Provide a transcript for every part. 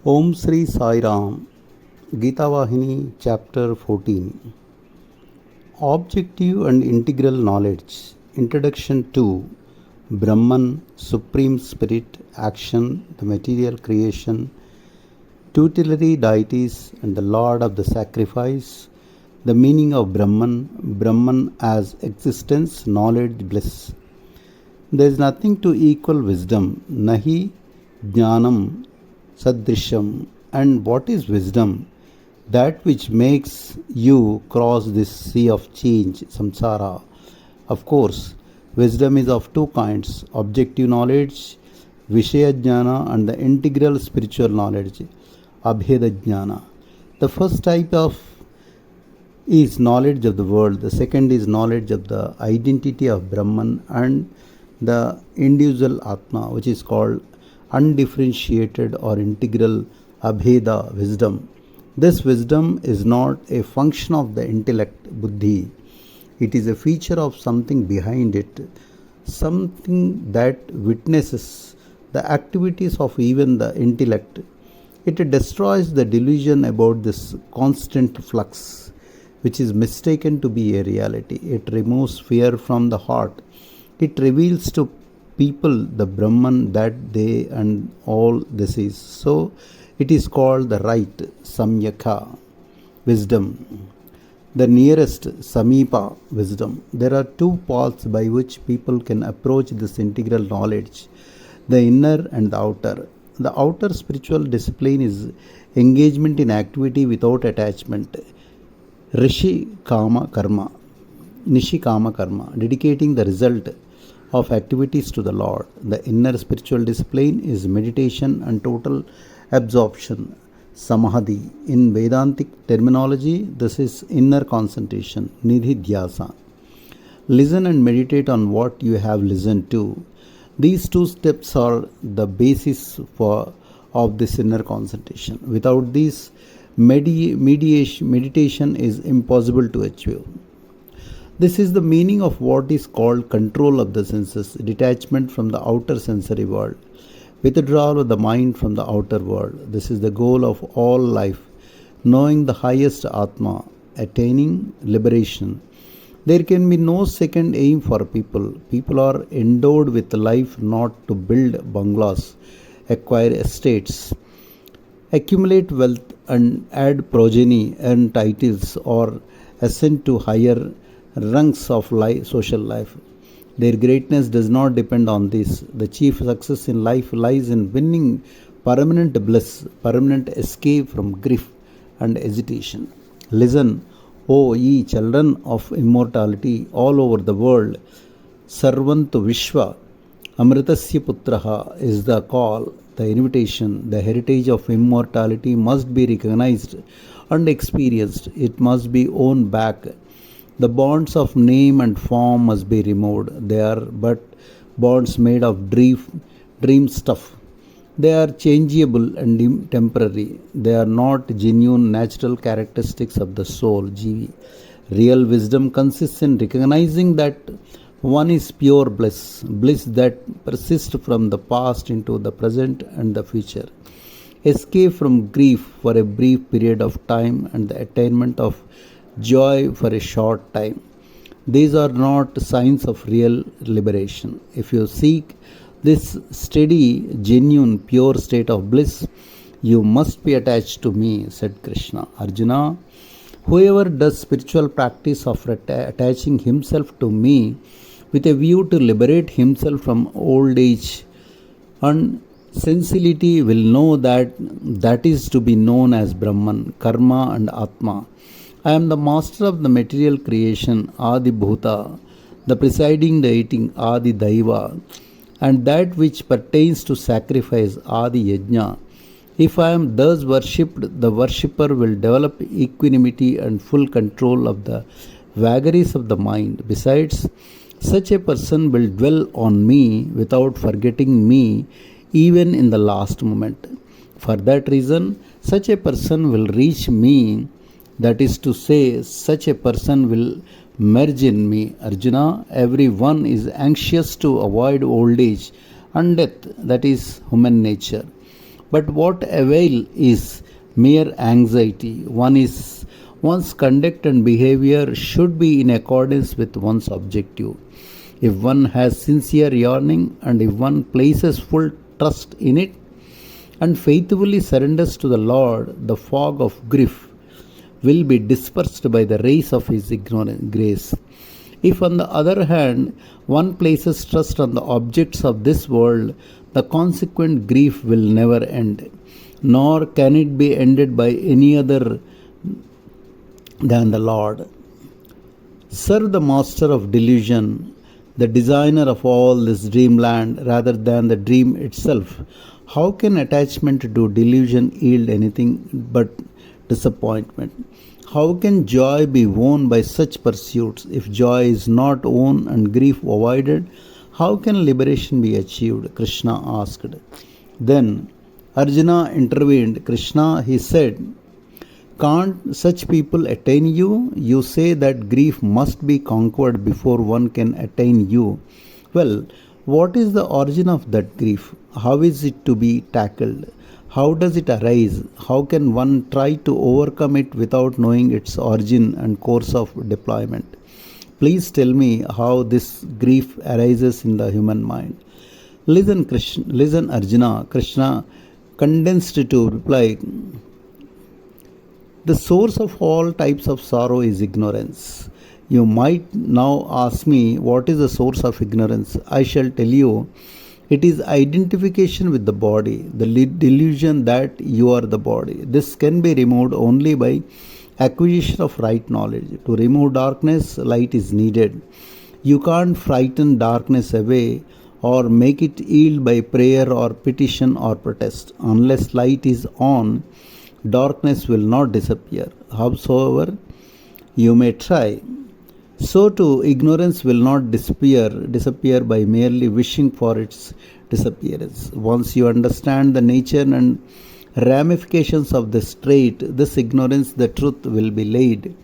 Om Sri Sai Ram, Gita Vahini, Chapter-14. Objective and Integral Knowledge. Introduction to Brahman, Supreme Spirit, Action, the Material Creation, Tutelary Deities, and the Lord of the Sacrifice. The meaning of Brahman, Brahman as existence, knowledge, bliss. There is nothing to equal wisdom. Nahi Jnanam Sadrisham. And what is wisdom? That which makes you cross this sea of change, samsara. Of course, wisdom is of two kinds: objective knowledge, Vishaya Jnana, and the integral spiritual knowledge, Abheda Jnana. The first type of is knowledge of the world, the second is knowledge of the identity of Brahman and the individual Atma, which is called undifferentiated or integral Abheda wisdom. This wisdom is not a function of the intellect, buddhi. It is a feature of something behind it, something that witnesses the activities of even the intellect. It destroys the delusion about this constant flux, which is mistaken to be a reality. It removes fear from the heart. It reveals to people the Brahman that they and all this is. So it is called the right, Samyaka, wisdom. The nearest, Samipa, wisdom. There are two paths by which people can approach this integral knowledge, the inner and the outer. The outer spiritual discipline is engagement in activity without attachment, Rishi Kama Karma, Nishi Kama Karma, dedicating the result of activities to the Lord. The inner spiritual discipline is meditation and total absorption, Samadhi. In Vedantic terminology, this is inner concentration, Nidhi Dhyasa. Listen and meditate on what you have listened to. These two steps are the basis of this inner concentration. Without these, meditation is impossible to achieve. This is the meaning of what is called control of the senses, detachment from the outer sensory world, withdrawal of the mind from the outer world. This is the goal of all life, knowing the highest Atma, attaining liberation. There can be no second aim for people. People are endowed with life not to build bungalows, acquire estates, accumulate wealth, and add progeny, earn titles, or ascend to higher rungs of social life. Their greatness does not depend on this. The chief success in life lies in winning permanent bliss, permanent escape from grief and agitation. Listen, O ye children of immortality all over the world, Sarvantu Vishwa, Amritasya Putraha is the call, the invitation. The heritage of immortality must be recognized and experienced. It must be owned back. The bonds of name and form must be removed. They are but bonds made of dream stuff. They are changeable and temporary. They are not genuine natural characteristics of the soul, Jivi. Real wisdom consists in recognizing that one is pure bliss, bliss that persists from the past into the present and the future. Escape from grief for a brief period of time and the attainment of joy for a short time. These are not signs of real liberation. If you seek this steady, genuine, pure state of bliss, you must be attached to me, said Krishna. Arjuna, whoever does spiritual practice of attaching himself to me with a view to liberate himself from old age and sensibility will know that is to be known as Brahman, Karma and Atma. I am the master of the material creation, Adi Bhuta, the presiding deity, Adi Daiva, and that which pertains to sacrifice, Adi Yajna. If I am thus worshipped, the worshipper will develop equanimity and full control of the vagaries of the mind. Besides, such a person will dwell on me without forgetting me even in the last moment. For that reason, such a person will reach me. That is to say, such a person will merge in me. Arjuna, everyone is anxious to avoid old age and death, that is human nature. But what avail is mere anxiety? One's conduct and behavior should be in accordance with one's objective. If one has sincere yearning and if one places full trust in it and faithfully surrenders to the Lord, the fog of grief will be dispersed by the rays of His ignorant grace. If, on the other hand, one places trust on the objects of this world, the consequent grief will never end, nor can it be ended by any other than the Lord. Serve the master of delusion, the designer of all this dreamland rather than the dream itself. How can attachment to delusion yield anything but disappointment? How can joy be won by such pursuits? If joy is not won and grief avoided, how can liberation be achieved? Krishna asked. Then Arjuna intervened. Krishna, he said, can't such people attain you? You say that grief must be conquered before one can attain you. Well, what is the origin of that grief? How is it to be tackled? How does it arise? How can one try to overcome it without knowing its origin and course of deployment? Please tell me how this grief arises in the human mind. Listen, Arjuna. Krishna condensed to reply. The source of all types of sorrow is ignorance. You might now ask me, what is the source of ignorance? I shall tell you. It is identification with the body, the delusion that you are the body. This can be removed only by acquisition of right knowledge. To remove darkness, light is needed. You can't frighten darkness away or make it yield by prayer or petition or protest. Unless light is on, darkness will not disappear. Howsoever you may try, so too ignorance will not disappear by merely wishing for its disappearance. Once you understand the nature and ramifications of this trait, this ignorance, the truth will be laid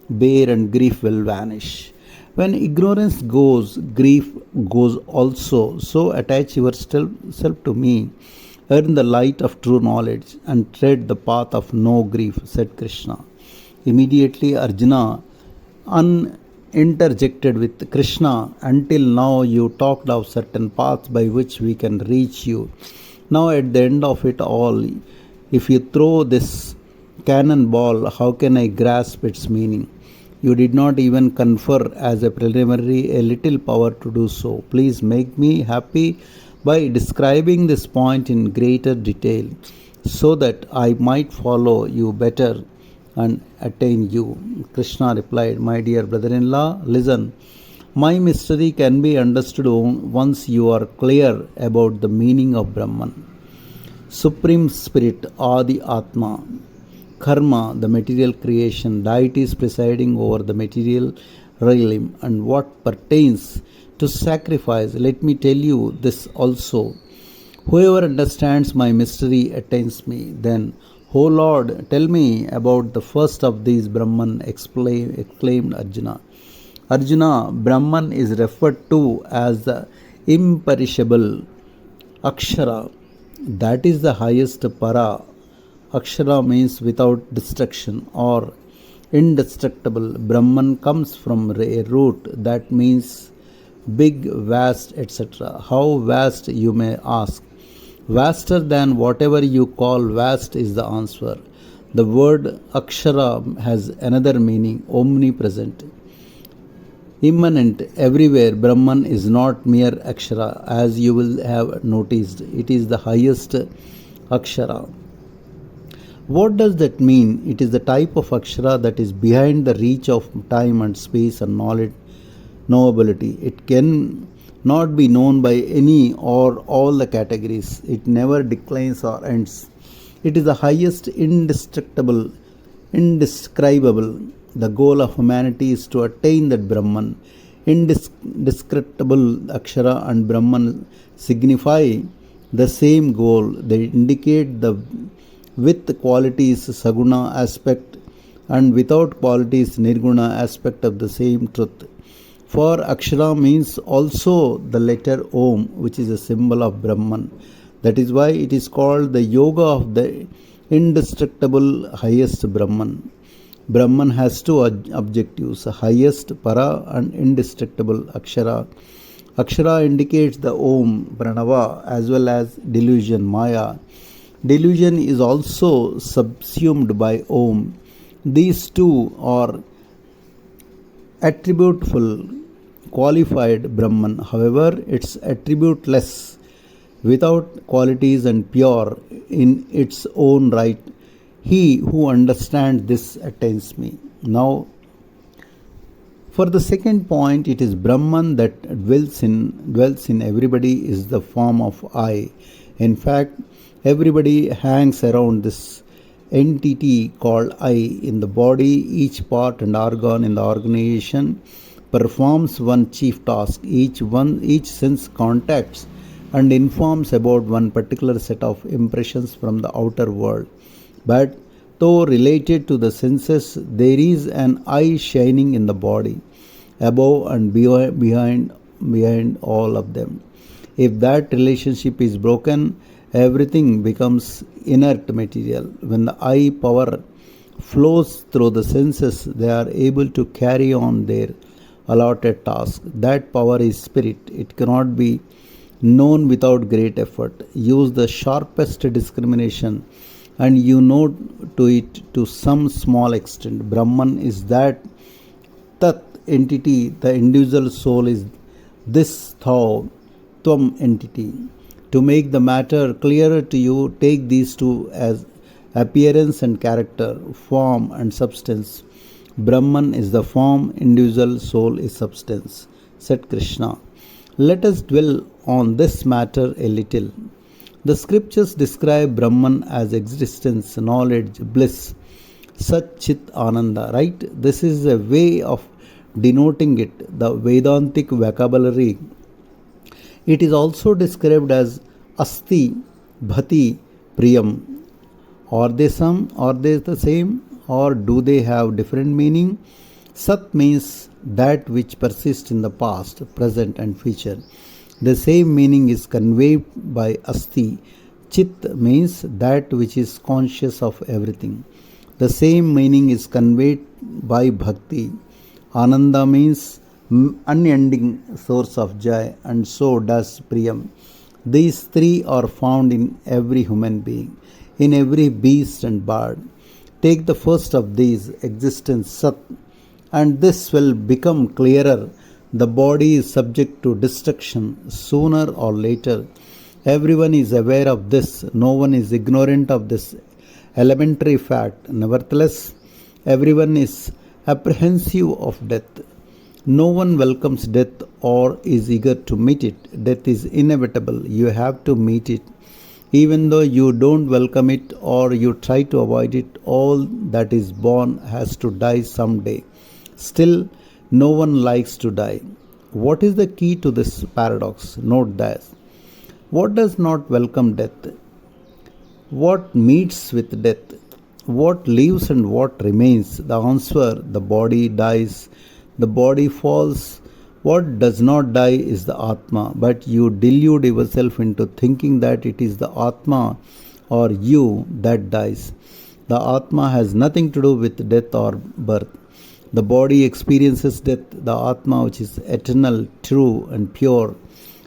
bare and grief will vanish. When ignorance goes, grief goes also. So attach yourself to me, earn the light of true knowledge and tread the path of no grief, said Krishna. Immediately Arjuna interjected with, Krishna, until now you talked of certain paths by which we can reach you. Now at the end of it all, if you throw this cannonball, how can I grasp its meaning? You did not even confer as a preliminary a little power to do so. Please make me happy by describing this point in greater detail, so that I might follow you better and attain you. Krishna replied, my dear brother-in-law, listen. My mystery can be understood once you are clear about the meaning of Brahman. Supreme Spirit, Adi Atma, Karma, the material creation, deities presiding over the material realm, and what pertains to sacrifice. Let me tell you this also. Whoever understands my mystery attains me. Then, O Lord, tell me about the first of these Brahman, exclaimed Arjuna. Arjuna, Brahman is referred to as the imperishable Akshara. That is the highest para. Akshara means without destruction or indestructible. Brahman comes from a root that means big, vast, etc. How vast, you may ask? Vaster than whatever you call vast is the answer. The word Akshara has another meaning, omnipresent, immanent, everywhere. Brahman is not mere Akshara, as you will have noticed. It is the highest Akshara. What does that mean? It is the type of Akshara that is behind the reach of time and space and knowability. It can not be known by any or all the categories. It never declines or ends. It is the highest, indestructible, indescribable. The goal of humanity is to attain that Brahman. Indescribable Akshara and Brahman signify the same goal. They indicate the with qualities Saguna aspect and without qualities Nirguna aspect of the same truth. For Akshara means also the letter Om, which is a symbol of Brahman. That is why it is called the yoga of the indestructible highest Brahman. Brahman has two objectives, highest para and indestructible akshara. Akshara indicates the Om, Pranava, as well as delusion, Maya. Delusion is also subsumed by Om. These two are attributeful, qualified Brahman. However, it's attributeless, without qualities and pure in its own right. He who understands this attains me. Now, for the second point, it is Brahman that dwells in everybody is the form of I. In fact, everybody hangs around this entity called I in the body. Each part and organ in the organization performs one chief task. Each sense contacts and informs about one particular set of impressions from the outer world. But though related to the senses, there is an I shining in the body, above and behind all of them. If that relationship is broken, everything becomes inert material. When the I power flows through the senses, they are able to carry on their allotted task. That power is spirit. It cannot be known without great effort. Use the sharpest discrimination and you know to it to some small extent. Brahman is that Tat entity, the individual soul is this Thou, Tvam entity. To make the matter clearer to you, take these two as appearance and character, form and substance. Brahman is the form, individual soul is substance, said Krishna. Let us dwell on this matter a little. The scriptures describe Brahman as existence, knowledge, bliss, Sat Chit Ananda, right? This is a way of denoting it, the Vedantic vocabulary. It is also described as Asti, Bhati, Priyam. Are they the same, or do they have different meaning? Sat means that which persists in the past, present and future. The same meaning is conveyed by Asti. Chit means that which is conscious of everything. The same meaning is conveyed by Bhakti. Ananda means unending source of joy, and so does Priyam. These three are found in every human being, in every beast and bird. Take the first of these, existence, Sat, and this will become clearer. The body is subject to destruction sooner or later. Everyone is aware of this. No one is ignorant of this elementary fact. Nevertheless, everyone is apprehensive of death. No one welcomes death or is eager to meet it. Death is inevitable. You have to meet it. Even though you don't welcome it or you try to avoid it, all that is born has to die someday. Still, no one likes to die. What is the key to this paradox? Note this. What does not welcome death? What meets with death? What lives and what remains? The answer, the body dies, the body falls. What does not die is the Atma, but you delude yourself into thinking that it is the Atma or you that dies. The Atma has nothing to do with death or birth. The body experiences death. The Atma, which is eternal, true and pure,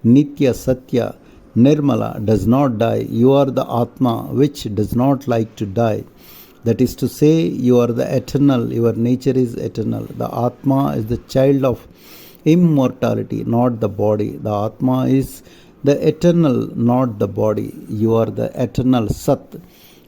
Nitya, Sathya, Nirmala, does not die. You are the Atma, which does not like to die. That is to say, you are the eternal. Your nature is eternal. The Atma is the child of immortality, not the body. The Atma is the eternal, not the body. You are the eternal Sat.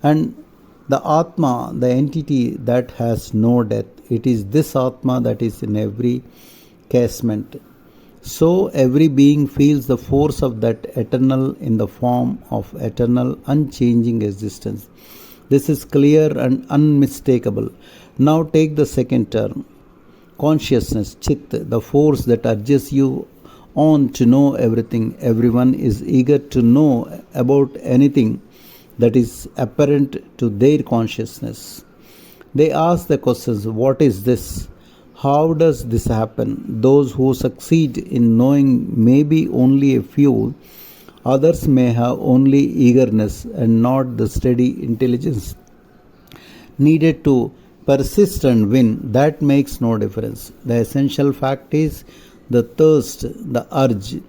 And the Atma, the entity that has no death, it is this Atma that is in every casement. So every being feels the force of that eternal in the form of eternal, unchanging existence. This is clear and unmistakable. Now take the second term. Consciousness, Chit, the force that urges you on to know everything. Everyone is eager to know about anything that is apparent to their consciousness. They ask the questions, what is this? How does this happen? Those who succeed in knowing maybe only a few Others may have only eagerness and not the steady intelligence needed to persist and win. That makes no difference. The essential fact is the thirst, the urge.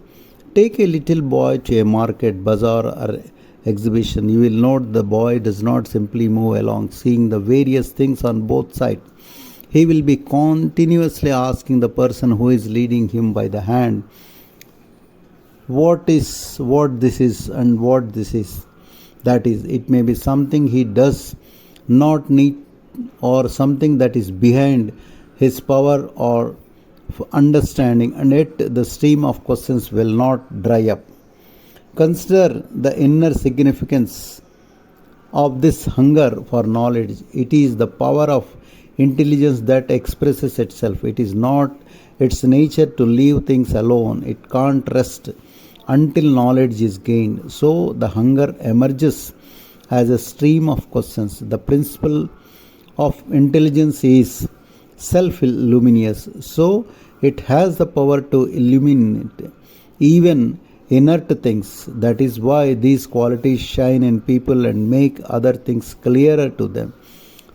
Take a little boy to a market, bazaar, or exhibition. You will note the boy does not simply move along, seeing the various things on both sides. He will be continuously asking the person who is leading him by the hand, what this is and what this is. That is, it may be something he does not need or something that is behind his power or understanding, and yet the stream of questions will not dry up. Consider the inner significance of this hunger for knowledge. It is the power of intelligence that expresses itself. It is not its nature to leave things alone. It can't rest until knowledge is gained. So the hunger emerges as a stream of questions. The principle of intelligence is self-luminous, so it has the power to illuminate even inert things. That is why these qualities shine in people and make other things clearer to them.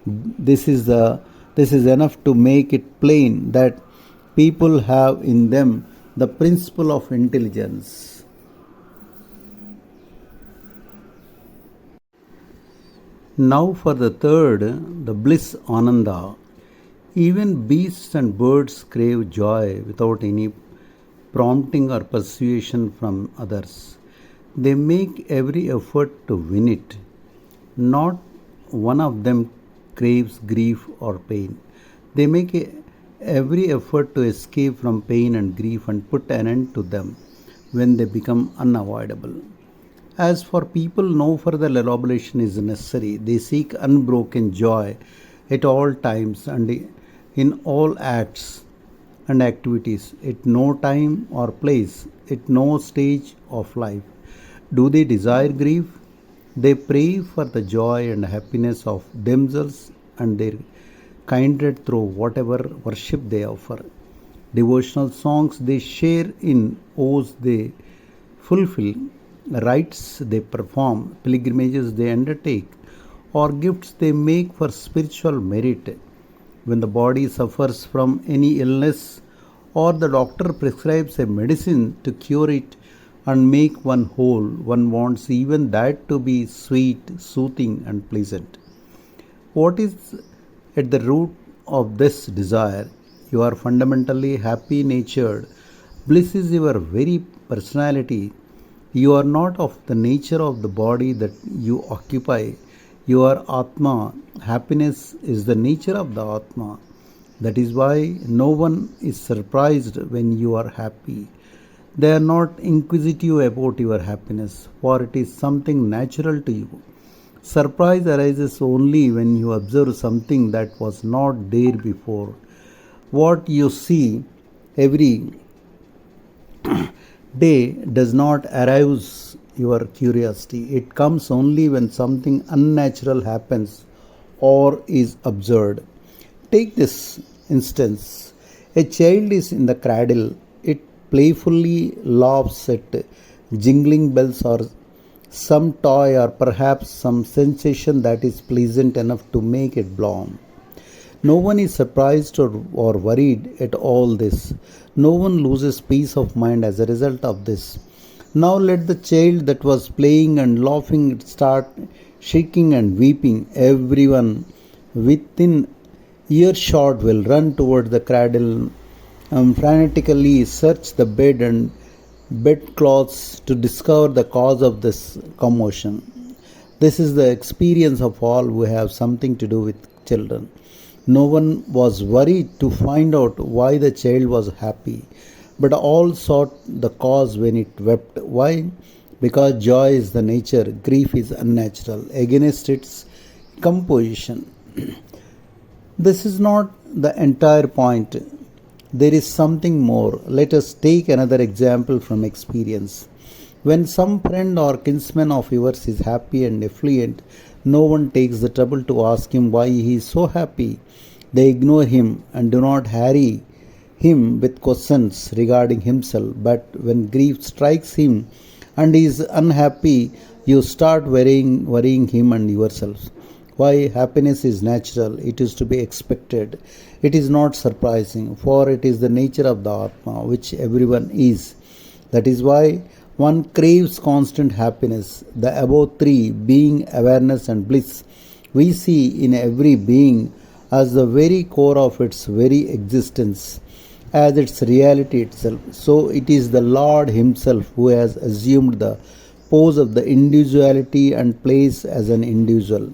This is enough to make it plain that people have in them the principle of intelligence. Now for the third, the bliss ananda. Even beasts and birds crave joy without any prompting or persuasion from others. They make every effort to win it. Not one of them craves grief or pain. They make every effort to escape from pain and grief and put an end to them when they become unavoidable. As for people, no further elaboration is necessary. They seek unbroken joy at all times and in all acts and activities, at no time or place, at no stage of life. Do they desire grief? They pray for the joy and happiness of themselves and their kindred through whatever worship they offer. Devotional songs they share in, oaths they fulfill, rites they perform, pilgrimages they undertake, or gifts they make for spiritual merit. When the body suffers from any illness or the doctor prescribes a medicine to cure it and make one whole, one wants even that to be sweet, soothing, and pleasant. What is at the root of this desire? You are fundamentally happy natured. Bliss is your very personality. You are not of the nature of the body that you occupy. You are Atma. Happiness is the nature of the Atma. That is why no one is surprised when you are happy. They are not inquisitive about your happiness, for it is something natural to you. Surprise arises only when you observe something that was not there before. What you see every day does not arouse your curiosity. It comes only when something unnatural happens or is observed. Take this instance. A child is in the cradle. It playfully laughs at jingling bells or some toy or perhaps some sensation that is pleasant enough to make it bloom. No one is surprised or worried at all this. No one loses peace of mind as a result of this. Now let the child that was playing and laughing start shaking and weeping. Everyone within earshot will run toward the cradle and frantically search the bed and bedclothes to discover the cause of this commotion. This is the experience of all who have something to do with children. No one was worried to find out why the child was happy, but all sought the cause when it wept. Why? Because joy is the nature, grief is unnatural, against its composition. This is not the entire point. There is something more. Let us take another example from experience. When some friend or kinsman of yours is happy and affluent, no one takes the trouble to ask him why he is so happy. They ignore him and do not harry him with questions regarding himself. But when grief strikes him and is unhappy, you start worrying him and yourselves. Why? Happiness is natural, it is to be expected, it is not surprising, for it is the nature of the Atma, which everyone is. That is why one craves constant happiness. The above three, being, awareness, and bliss, we see in every being as the very core of its very existence, as its reality itself. So it is the Lord Himself who has assumed the pose of the individuality and plays as an individual.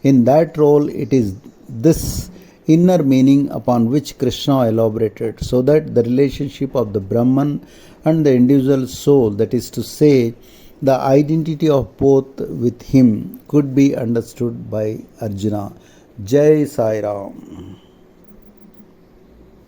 In that role, it is this inner meaning upon which Krishna elaborated, so that the relationship of the Brahman and the individual soul, that is to say, the identity of both with him, could be understood by Arjuna. Jai Sai Ram.